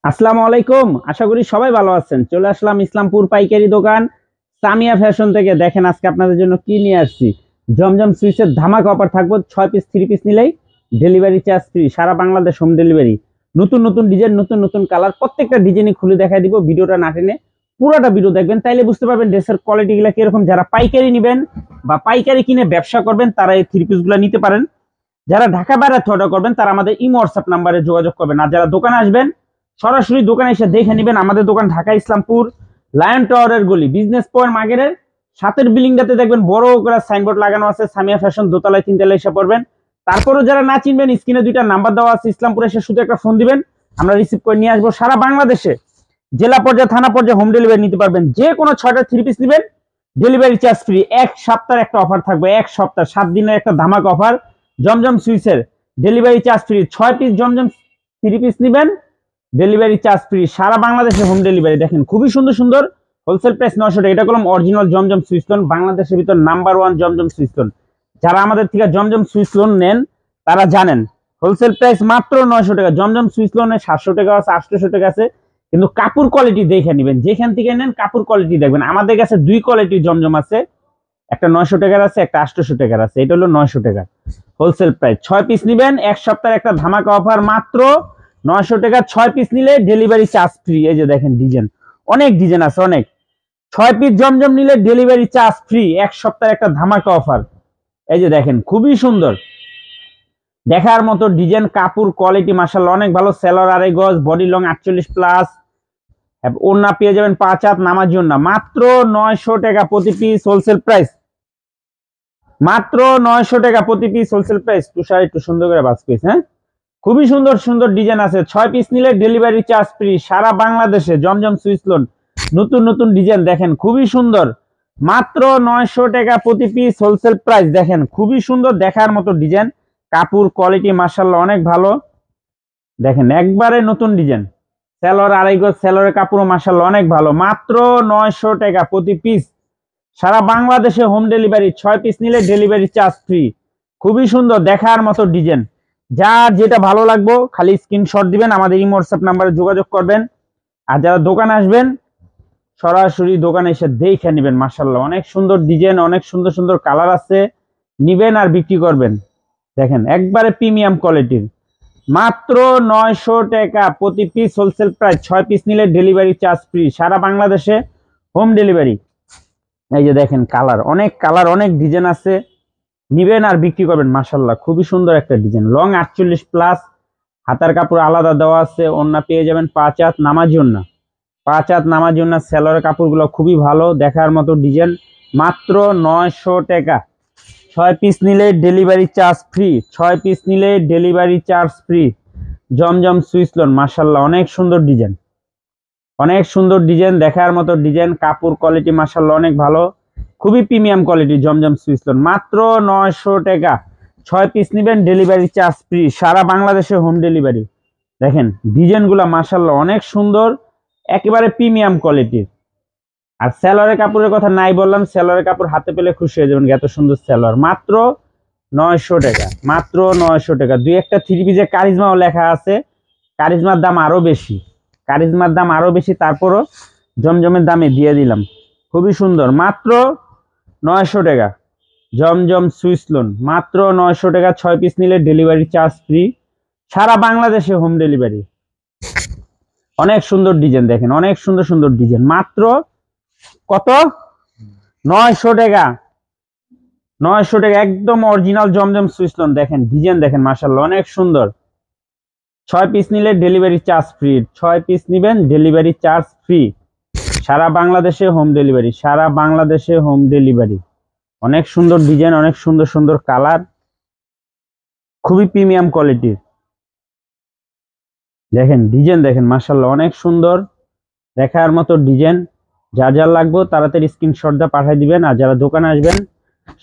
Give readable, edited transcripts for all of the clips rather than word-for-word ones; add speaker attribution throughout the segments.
Speaker 1: আসসালামু আলাইকুম। আশা করি সবাই ভালো আছেন। চলে আসলাম ইসলামপুর পাইকারি দোকান সামিয়া ফ্যাশন থেকে। দেখেন আজকে আপনাদের জন্য কি নিয়ে আসছি। জমজম সুইচের ধামাকা অফার থাকবে। 6 পিস 3 পিস নিলেই ডেলিভারি চার্জ ফ্রি, সারা বাংলাদেশ হোম ডেলিভারি। নতুন নতুন ডিজাইন, নতুন নতুন কালার, প্রত্যেকটা ডিজাইনই খুলে দেখাই দিব। ভিডিওটা না টেনে পুরোটা ভিডিও দেখবেন, তাইলে বুঝতে পারবেন ড্রেসের কোয়ালিটি গুলা কিরকম। যারা পাইকারি নেবেন বা পাইকারি কিনে ব্যবসা করবেন তারা এই 3 পিস গুলা নিতে পারেন। যারা ঢাকা বাইরে অর্ডার করবেন তারা আমাদের ইমো হোয়াটসঅ্যাপ নাম্বারে যোগাযোগ করবেন। আর যারা দোকানে আসবেন সরাসরি দোকানে এসে দেখে নেবেন। আমাদের দোকান ঢাকা ইসলামপুর লায়ন টাওয়ারের গলি, বিজনেস পয়েন্ট মার্কেটের সাথের বিল্ডিংটাতে দেখবেন বড় করে সাইনবোর্ড লাগানো আছে সামিয়া ফ্যাশন, দোতলায় 3 তলায় এসে পড়বেন। তারপরও যারা না চিনবেন, স্ক্রিনে 2টা নাম্বার দেওয়া আছে, ইসলামপুরে এসে শুধু একটা ফোন দিবেন, আমরা রিসিভ করে নিয়ে আসবো। সারা বাংলাদেশে জেলা পর্যায়ে, থানা পর্যায়ে হোম ডেলিভারি নিতে পারবেন। যে কোনো 6টা 3 পিস নেবেন, ডেলিভারি চার্জ ফ্রি। এক সপ্তাহের একটা অফার থাকবে, এক সপ্তাহ 7 দিনের একটা ধামাকা অফার। জমজম সুইচের ডেলিভারি চার্জ ফ্রি। 6 পিস জমজম 3 পিস নেবেন, ডেলিভারি চার্জ ফ্রি, সারা বাংলাদেশে হোম ডেলিভারি। দেখেন খুবই সুন্দর সুন্দর, হোলসেল প্রাইস 900 টাকা। এটা কলম অরিজিনাল জমজম সুইচ লোন, বাংলাদেশের ভিতর নাম্বার 1 জমজম সুইচ লোন। যারা আমাদের থেকে জমজম সুইচ লোন নেন তারা জানেন হোলসেল প্রাইস মাত্র 900 টাকা। জমজম সুইচ লোনে 700 টাকা আছে, 800 টাকা আছে, কিন্তু কাপড় কোয়ালিটি দেখে নেবেন। যেখান থেকে নেন কাপড় কোয়ালিটি দেখবেন। আমাদের কাছে 2 কোয়ালিটির জমজম আছে, একটা 900 টাকার আছে, একটা 800 টাকার আছে। এটা হলো 900 টাকা হোলসেল প্রাইস। 6 পিস নিবেন, এক সপ্তাহের একটা ধামাকা অফার, মাত্র 900 টাকা। 6 পিস নিলে ডেলিভারি চার্জ ফ্রি। এই যে দেখেন ডিজাইন, অনেক ডিজাইন আছে অনেক। 6 পিস জমজম নিলে ডেলিভারি চার্জ ফ্রি, এক সপ্তাহের একটা ধামাকা অফার। এই যে দেখেন খুবই সুন্দর দেখার মতো ডিজাইন, কাপড় কোয়ালিটি মাশাআল্লাহ অনেক ভালো। সেলর 2.5 গজ, বডি লং 48 প্লাস, ওড়না পেয়ে যাবেন 5 হাত নামার জন্য। মাত্র 900 টাকা প্রতি পিস হোলসেল প্রাইস, মাত্র 900 টাকা প্রতি পিস হোলসেল প্রাইস। তুষার একটু সুন্দর করে বাস পিস, হ্যাঁ খুবই সুন্দর সুন্দর ডিজাইন আছে। 6 পিস নিলে ডেলিভারি চার্জ ফ্রি, সারা বাংলাদেশে জমজম সুইচ লোন। নতুন নতুন ডিজাইন দেখেন খুবই সুন্দর, মাত্র 900 টাকা প্রতি পিস হোলসেল প্রাইস। দেখেন খুবই সুন্দর দেখার মতো ডিজাইন, কাপড় কোয়ালিটি মাশাআল্লাহ অনেক ভালো। দেখেন একবারে নতুন ডিজাইন, সেলর 2.5 গজ, সেলরের কাপড়ও মাশাআল্লাহ অনেক ভালো। মাত্র 900 টাকা প্রতি পিস, সারা বাংলাদেশে হোম ডেলিভারি। 6 পিস নিলে ডেলিভারি চার্জ ফ্রি। খুবই সুন্দর দেখার মতো ডিজাইন, যার যেটা ভালো লাগবে খালি স্ক্রিনশট দিবেন, আমাদের ইমো হোয়াটসঅ্যাপ নাম্বারে যোগাযোগ করবেন। আর যারা দোকানে আসবেন সরাসরি দোকানে এসে দেখে নেবেন। মাশাআল্লাহ অনেক সুন্দর ডিজাইন, অনেক সুন্দর সুন্দর কালার আছে, নিবেন আর বিক্রি করবেন। দেখেন একবারে প্রিমিয়াম কোয়ালিটির, মাত্র 900 টাকা প্রতি পিস হোলসেল প্রাইস। 6 পিস নিলে ডেলিভারি চার্জ ফ্রি, সারা বাংলাদেশে হোম ডেলিভারি। এই যে দেখেন কালার, অনেক ডিজাইন আছে, নিবেন আর বিক্রি করবেন। মাশাআল্লাহ খুবই সুন্দর একটা ডিজাইন, লং 48 প্লাস, হাতার কাপড় আলাদা দেওয়া আছে, ওন্না পেয়ে যাবেন 5 হাত নামার জন্য। 5 হাত নামার জন্য সেলরের কাপড়গুলো খুবই ভালো দেখার মতো ডিজাইন। মাত্র 900 টাকা। 6 পিস নিলে ডেলিভারি চার্জ ফ্রি, 6 পিস নিলে ডেলিভারি চার্জ ফ্রি। জমজম সুইচ লোন মাশাআল্লাহ অনেক সুন্দর ডিজাইন, অনেক সুন্দর ডিজাইন দেখার মতো ডিজাইন, কাপড় কোয়ালিটি মাশাআল্লাহ অনেক ভালো, খুবই প্রিমিয়াম কোয়ালিটি জমজম সুইচ লোন। মাত্র 900 টাকা। 6 পিস নেবেন, ডেলিভারি চার্জ ফ্রি, সারা বাংলাদেশে হোম ডেলিভারি। দেখেন ডিজাইনগুলো মাশাআল্লাহ অনেক সুন্দর, একেবারে প্রিমিয়াম কোয়ালিটির। আর সেলরের কাপড়ের কথা নাই বললাম, সেলরের কাপড় হাতে পেলে খুশি হয়ে যাবেন, এত সুন্দর সেলর। মাত্র 900 টাকা, মাত্র 900 টাকা। 2-একটা 3 পিসে কারিজমাও লেখা আছে, কারিজমার দাম আরো বেশি, কারিজমার দাম আরো বেশি, তারপরও জমজমের দামে দিয়ে দিলাম। খুবই সুন্দর, মাত্র 900 টাকা। জমজম সুইচ লোন মাত্র 900 টাকা। 6 পিস নিলে ডেলিভারি চার্জ ফ্রি, সারা বাংলাদেশে হোম ডেলিভারি। অনেক সুন্দর ডিজাইন দেখেন, অনেক সুন্দর সুন্দর ডিজাইন। মাত্র কত? 900 টাকা, 900 টাকা, একদম অরিজিনাল জমজম সুইচ লোন। দেখেন ডিজাইন দেখেন মাশাআল্লাহ অনেক সুন্দর। 6 পিস নিলে ডেলিভারি চার্জ ফ্রি, 6 পিস নিবেন ডেলিভারি চার্জ ফ্রি, সারা বাংলাদেশে হোম ডেলিভারি, সারা বাংলাদেশে হোম ডেলিভারি। অনেক সুন্দর ডিজাইন, অনেক সুন্দর সুন্দর কালার, খুবই প্রিমিয়াম কোয়ালিটির। দেখেন ডিজাইন দেখেন মাশাআল্লাহ অনেক সুন্দর দেখার মতো ডিজাইন। যা যা লাগবে তাড়াতাড়ি স্ক্রিনশট দিয়ে পাঠিয়ে দিবেন। আর যারা দোকানে আসবেন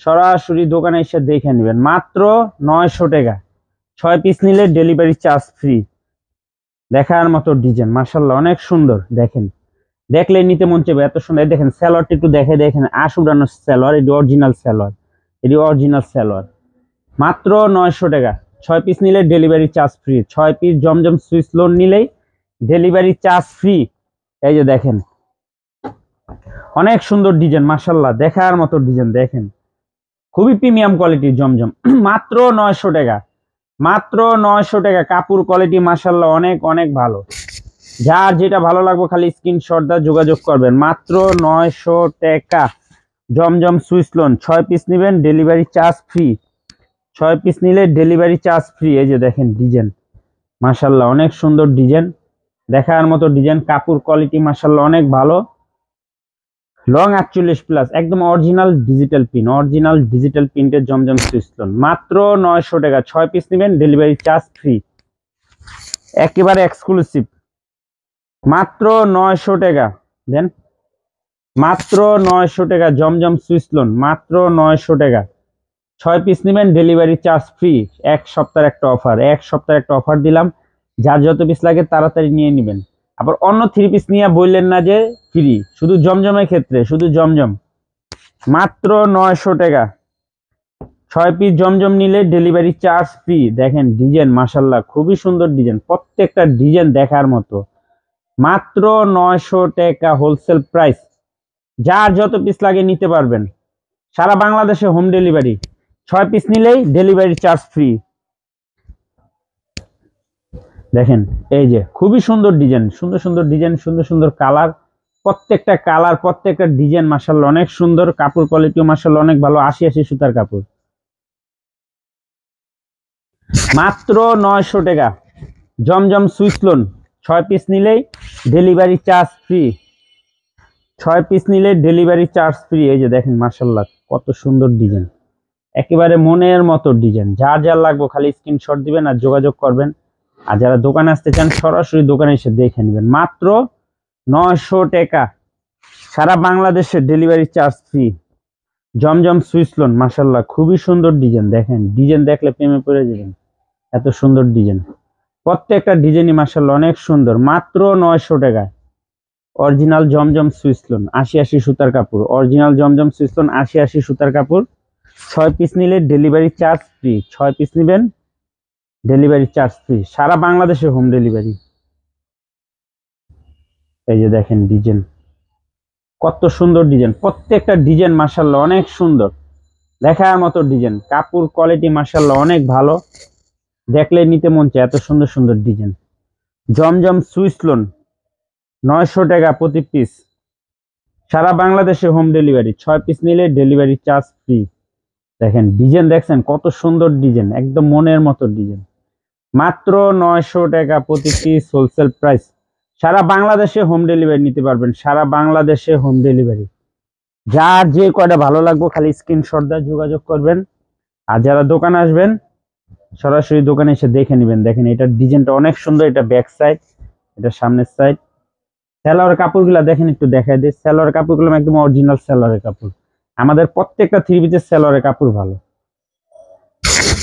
Speaker 1: সরাসরি দোকানে এসে দেখে নেবেন। মাত্র 900 টাকা। 6 পিস নিলে ডেলিভারি চার্জ ফ্রি। দেখার মতো ডিজাইন মাশাআল্লাহ অনেক সুন্দর। দেখেন দেখলে নিতে মন চাইবে, এত সুন্দর। দেখেন স্যালোয়ারটা একটু দেখে, দেখেন আশ উড়ানো স্যালোয়ার, এটি অরিজিনাল স্যালোয়ার, এটি অরিজিনাল স্যালোয়ার। মাত্র 900 টাকা। 6 পিস নিলে ডেলিভারি চার্জ ফ্রি। 6 পিস জমজম সুইচ লোন নিলেই ডেলিভারি চার্জ ফ্রি। এই যে দেখেন অনেক সুন্দর ডিজাইন, মাশাআল্লাহ দেখার মতো ডিজাইন। দেখেন খুবই প্রিমিয়াম কোয়ালিটির জমজম। মাত্র 900 টাকা, মাত্র 900 টাকা। কাপড় কোয়ালিটি মাশাআল্লাহ অনেক অনেক ভালো। যার যেটা ভালো লাগবে খালি স্ক্রিনশট দা যোগাযোগ করবেন। মাত্র 900 টাকা জমজম সুইস লোন। 6 পিস নেবেন ডেলিভারি চার্জ ফ্রি। 6 পিস নিলে ডেলিভারি চার্জ ফ্রি। এই যে দেখেন ডিজাইন মাশাআল্লাহ অনেক সুন্দর ডিজাইন, দেখার মতো ডিজাইন। কাপড় কোয়ালিটি মাশাআল্লাহ অনেক ভালো। লং 48 প্লাস, একদম original digital print, original digital প্রিন্টের জমজম সুইস লোন। মাত্র 900 টাকা। 6 পিস নেবেন ডেলিভারি চার্জ ফ্রি, একেবারে এক্সক্লুসিভ। মাত্র 900 টাকা দেন, মাত্র 900 টাকা জমজম সুইস লোন। মাত্র 900 টাকা। 6 পিস নেবেন ডেলিভারি চার্জ ফ্রি। এক সপ্তাহের একটা অফার, এক সপ্তাহের একটা অফার দিলাম। যার যত পিস লাগে তাড়াতাড়ি নিয়ে নেবেন। আবার অন্য 3 পিস নিয়ে বললেন না যে ফ্রি, শুধু জমজমের ক্ষেত্রে, শুধু জমজম। মাত্র 900 টাকা। 6 পিস জমজম নিলে ডেলিভারি চার্জ ফ্রি। দেখেন ডিজাইন মাশাআল্লাহ খুবই সুন্দর ডিজাইন, প্রত্যেকটা ডিজাইন দেখার মতো। মাত্র 900 টাকা হোলসেল প্রাইস। যার যত পিস লাগে নিতে পারবেন, সারা বাংলাদেশে হোম ডেলিভারি। 6 পিস নিলেই ডেলিভারি চার্জ ফ্রি। দেখেন এই যে খুবই সুন্দর ডিজাইন, সুন্দর সুন্দর ডিজাইন, সুন্দর সুন্দর কালার। প্রত্যেকটা কালার, প্রত্যেকটা ডিজাইন মাশাআল্লাহ অনেক সুন্দর। কাপড় কোয়ালিটিও মাশাআল্লাহ অনেক ভালো। 80 সুতার কাপড়। মাত্র 900 টাকা জমজম সুইস লোন। 6 পিস নিলেই ডেলিভারি চার্জ ফ্রি। 6 পিস নিলে ডেলিভারি চার্জ ফ্রি। এই যে দেখেন মাশাআল্লাহ কত সুন্দর ডিজাইন, একেবারে মনের মতো ডিজাইন। যার যার লাগবে খালি স্ক্রিনশট দিবেন আর যোগাযোগ করবেন। আর যারা দোকানে আসতে চান সরাসরি দোকানে এসে দেখে নেবেন। মাত্র 900 টাকা, সারা বাংলাদেশে ডেলিভারি চার্জ ফ্রি। জমজম সুইস লোন মাশাআল্লাহ খুবই সুন্দর ডিজাইন। দেখেন ডিজাইন দেখলে প্রেমে পড়ে যাবেন, এত সুন্দর ডিজাইন। প্রত্যেকটা ডিজাইনই মাশাআল্লাহ অনেক সুন্দর। মাত্র 900 টাকা অরিজিনাল জমজম সুইস লোন। 80 সুতার কাপড়, অরিজিনাল জমজম সুইস লোন। 80 সুতার কাপড়। 6 পিস নিলে ডেলিভারি চার্জ ফ্রি। 6 পিস নেবেন ডেলিভারি চার্জ ফ্রি, সারা বাংলাদেশে হোম ডেলিভারি। এই যে দেখেন ডিজাইন কত সুন্দর ডিজাইন, প্রত্যেকটা ডিজাইন মাশাআল্লাহ অনেক সুন্দর, দেখার মতো ডিজাইন। কাপড় কোয়ালিটি মাশাআল্লাহ অনেক ভালো, দেখলে নিতে মন চায়, এত সুন্দর সুন্দর ডিজাইন। জমজম সুইস লোন 900 টাকা প্রতি পিস, সারা বাংলাদেশে হোম ডেলিভারি। 6 পিস নিলে ডেলিভারি চার্জ ফ্রি। দেখেন ডিজাইন দেখছেন কত সুন্দর ডিজাইন, একদম মনের মতো ডিজাইন। মাত্র 900 টাকা প্রতি পিস হোলসেল প্রাইস। সারা বাংলাদেশে হোম ডেলিভারি নিতে পারবেন, সারা বাংলাদেশে হোম ডেলিভারি। যার যে কয়টা ভালো লাগবে খালি স্ক্রিনশট দিয়ে যোগাযোগ করবেন। আর যারা দোকানে আসবেন সরাসরি দোকানে এসে দেখে নেবেন। দেখেন এটার ডিজাইনটা অনেক সুন্দর, এটা ব্যাক সাইড, এটা সামনের সাইড। সেলোয়ার কাপড়গুলো দেখেন, একটু দেখাই দিই। সেলোয়ার কাপড়গুলো একদম অরিজিনাল সেলোয়ারের কাপড়। আমাদের প্রত্যেকটা 3 পিসের সেলোয়ারের কাপড় ভালো।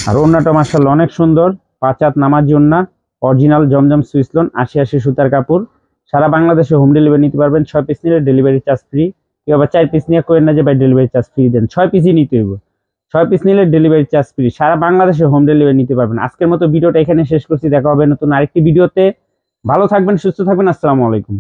Speaker 1: আর ওন্নাটা মাশাআল্লাহ অনেক সুন্দর, 5 হাত নামাজি ওন্না। অরিজিনাল জমজম সুইস লোন। 80 সুতার কাপড়। সারা বাংলাদেশে হোম ডেলিভারি নিতে পারবেন। 6 পিস নিলে ডেলিভারি চার্জ ফ্রি। কেউ আবার 4 পিস নিয়ে করেন না যে ভাই ডেলিভারি চার্জ ফ্রি দেন, 6 পিসই নিতে হইব। 6 পিস নিলে ডেলিভারি চার্জ ফ্রি, সারা বাংলাদেশে হোম ডেলিভারি নিতে পারবেন। আজকের মতো ভিডিওটা এখানে শেষ করছি, দেখা হবে নতুন আরেকটি ভিডিওতে। ভালো থাকবেন, সুস্থ থাকবেন, আসসালামু আলাইকুম।